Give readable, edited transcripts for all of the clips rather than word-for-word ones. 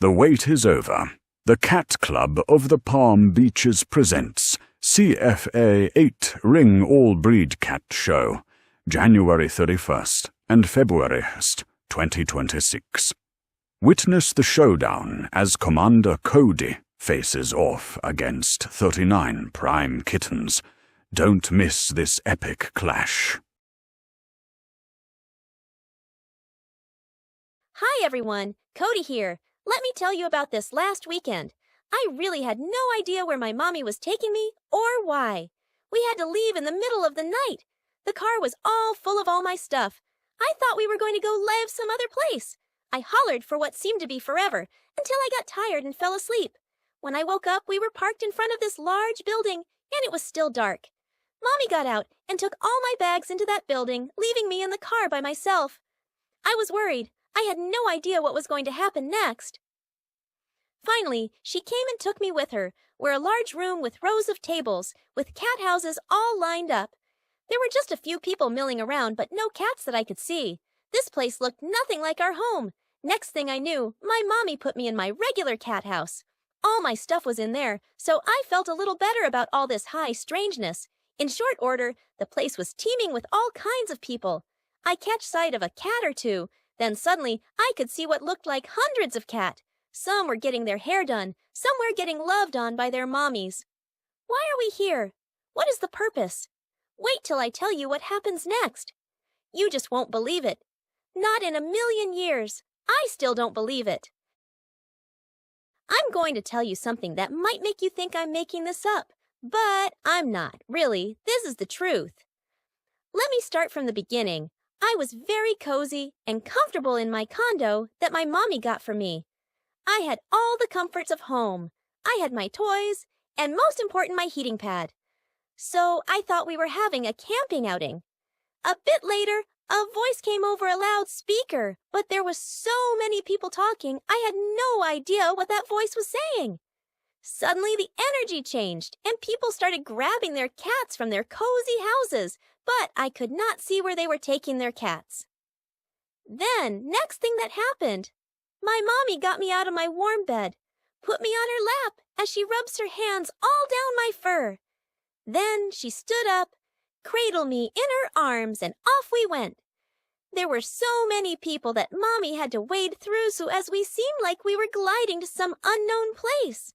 The wait is over. The Cat Club of the Palm Beaches presents CFA 8 Ring All Breed Cat Show, January 31st and February 1st, 2026. Witness the showdown as Commander Cody faces off against 39 prime kittens. Don't miss this epic clash. Hi everyone, Cody here. Let me tell you about this last weekend. I really had no idea where my mommy was taking me or why. We had to leave in the middle of the night. The car was all full of all my stuff. I thought we were going to go live some other place. I hollered for what seemed to be forever until I got tired and fell asleep. When I woke up, we were parked in front of this large building and it was still dark. Mommy got out and took all my bags into that building, leaving me in the car by myself. I was worried. I had no idea what was going to happen next. Finally, she came and took me with her, where a large room with rows of tables, with cat houses all lined up. There were just a few people milling around, but no cats that I could see. This place looked nothing like our home. Next thing I knew, my mommy put me in my regular cat house. All my stuff was in there, so I felt a little better about all this high strangeness. In short order, the place was teeming with all kinds of people. I catch sight of a cat or two. Then suddenly, I could see what looked like hundreds of cat. Some were getting their hair done. Some were getting loved on by their mommies. Why are we here? What is the purpose? Wait till I tell you what happens next. You just won't believe it. Not in a million years. I still don't believe it. I'm going to tell you something that might make you think I'm making this up, but I'm not, really. This is the truth. Let me start from the beginning. I was very cozy and comfortable in my condo that my mommy got for me. I had all the comforts of home. I had my toys, and most important, my heating pad. So I thought we were having a camping outing. A bit later, a voice came over a loudspeaker, but there was so many people talking, I had no idea what that voice was saying. Suddenly, the energy changed, and people started grabbing their cats from their cozy houses, but I could not see where they were taking their cats. Then, next thing that happened, my mommy got me out of my warm bed, put me on her lap as she rubs her hands all down my fur. Then she stood up, cradled me in her arms, and off we went. There were so many people that Mommy had to wade through so as we seemed like we were gliding to some unknown place.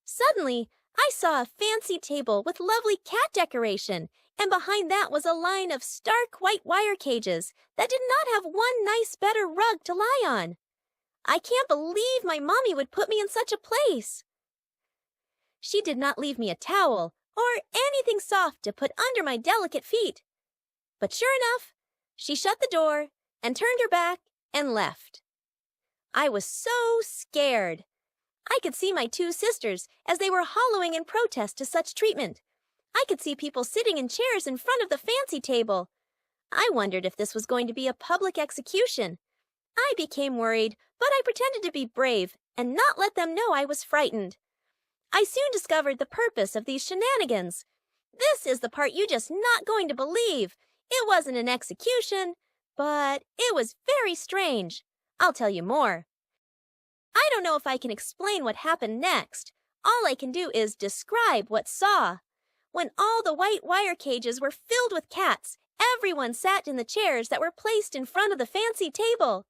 Suddenly, I saw a fancy table with lovely cat decoration, and behind that was a line of stark white wire cages that did not have one nice better rug to lie on. I can't believe my mommy would put me in such a place. She did not leave me a towel or anything soft to put under my delicate feet. But sure enough, she shut the door and turned her back and left. I was so scared. I could see my two sisters as they were hollowing in protest to such treatment. I could see people sitting in chairs in front of the fancy table. I wondered if this was going to be a public execution. I became worried, but I pretended to be brave and not let them know I was frightened. I soon discovered the purpose of these shenanigans. This is the part you just not going to believe. It wasn't an execution, but it was very strange. I'll tell you more. I don't know if I can explain what happened next. All I can do is describe what saw. When all the white wire cages were filled with cats, everyone sat in the chairs that were placed in front of the fancy table.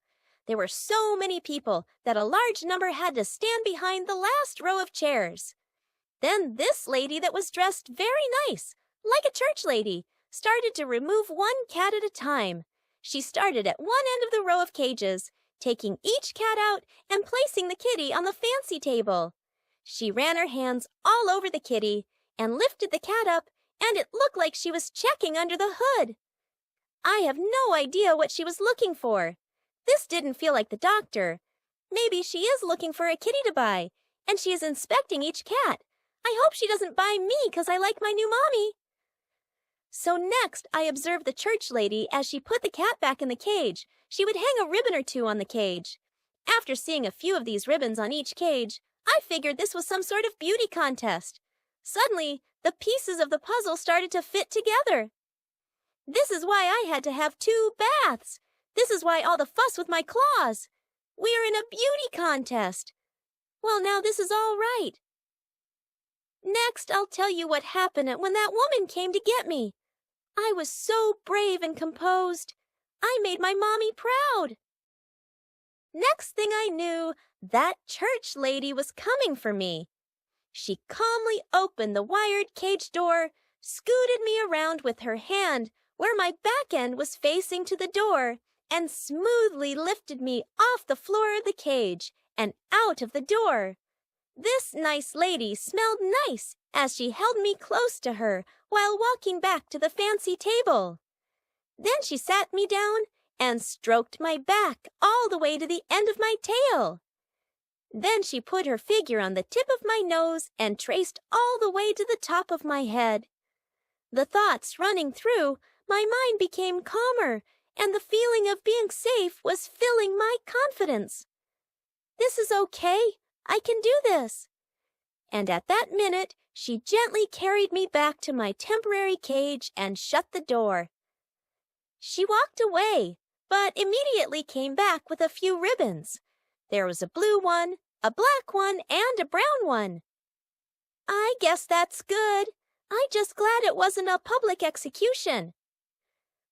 There were so many people that a large number had to stand behind the last row of chairs. Then this lady that was dressed very nice, like a church lady, started to remove one cat at a time. She started at one end of the row of cages, taking each cat out and placing the kitty on the fancy table. She ran her hands all over the kitty and lifted the cat up, and it looked like she was checking under the hood. I have no idea what she was looking for. This didn't feel like the doctor. Maybe she is looking for a kitty to buy, and she is inspecting each cat. I hope she doesn't buy me because I like my new mommy. So next, I observed the church lady as she put the cat back in the cage. She would hang a ribbon or two on the cage. After seeing a few of these ribbons on each cage, I figured this was some sort of beauty contest. Suddenly, the pieces of the puzzle started to fit together. This is why I had to have 2 baths. This is why all the fuss with my claws. We are in a beauty contest. Well, now this is all right. Next, I'll tell you what happened when that woman came to get me. I was so brave and composed. I made my mommy proud. Next thing I knew, that church lady was coming for me. She calmly opened the wired cage door, scooted me around with her hand where my back end was facing to the door, and smoothly lifted me off the floor of the cage and out of the door. This nice lady smelled nice as she held me close to her while walking back to the fancy table. Then she sat me down and stroked my back all the way to the end of my tail. Then she put her figure on the tip of my nose and traced all the way to the top of my head. The thoughts running through, my mind became calmer, and the feeling of being safe was filling my confidence. This is okay. I can do this. And at that minute, she gently carried me back to my temporary cage and shut the door. She walked away, but immediately came back with a few ribbons. There was a blue one, a black one, and a brown one. I guess that's good. I'm just glad it wasn't a public execution.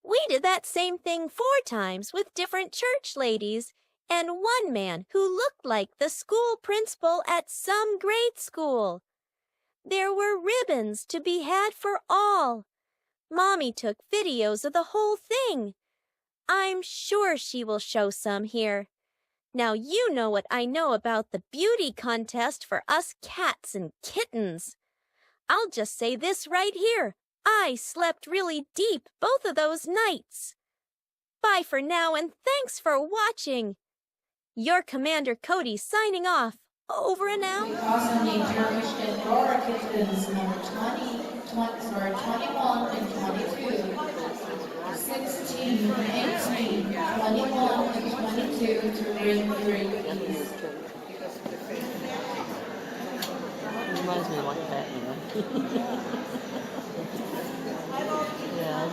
We did that same thing 4 times with different church ladies and one man who looked like the school principal at some grade school. There were ribbons to be had for all. Mommy took videos of the whole thing. I'm sure she will show some here. Now you know what I know about the beauty contest for us cats and kittens. I'll just say this right here. I slept really deep both of those nights. Bye for now, and thanks for watching. Your Commander Cody signing off. Over and out. We also need to wish to enroll our kittens number 21 and 22, 16, 18, 21, and 22 to ring 3, please. Reminds me of like that, you know. Yeah.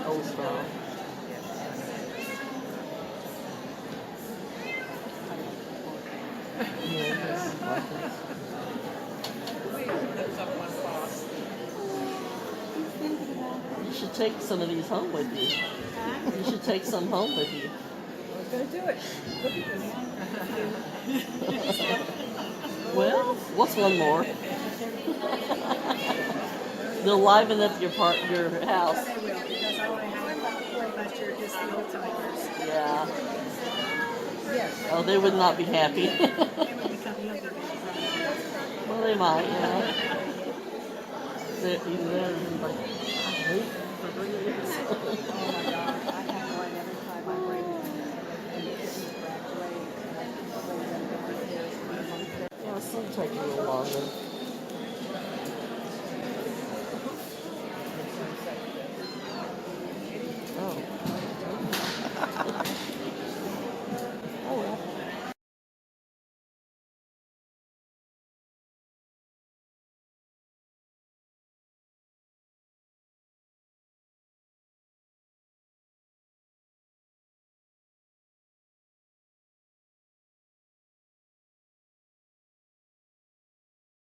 Old style. You should take some of these home with you. You should take some home with you. I was going to do it. Well, what's one more? They'll liven up your house. They will, because I want to have a bunch of just the old timers. Yeah. Yes. Oh, they would not be happy. They would become younger. Well, they might, yeah. They're like, I hate burgers. Oh my God, I have one every time I bring it. And the kittens graduate, and I bring them downstairs. Yeah, some take a little longer.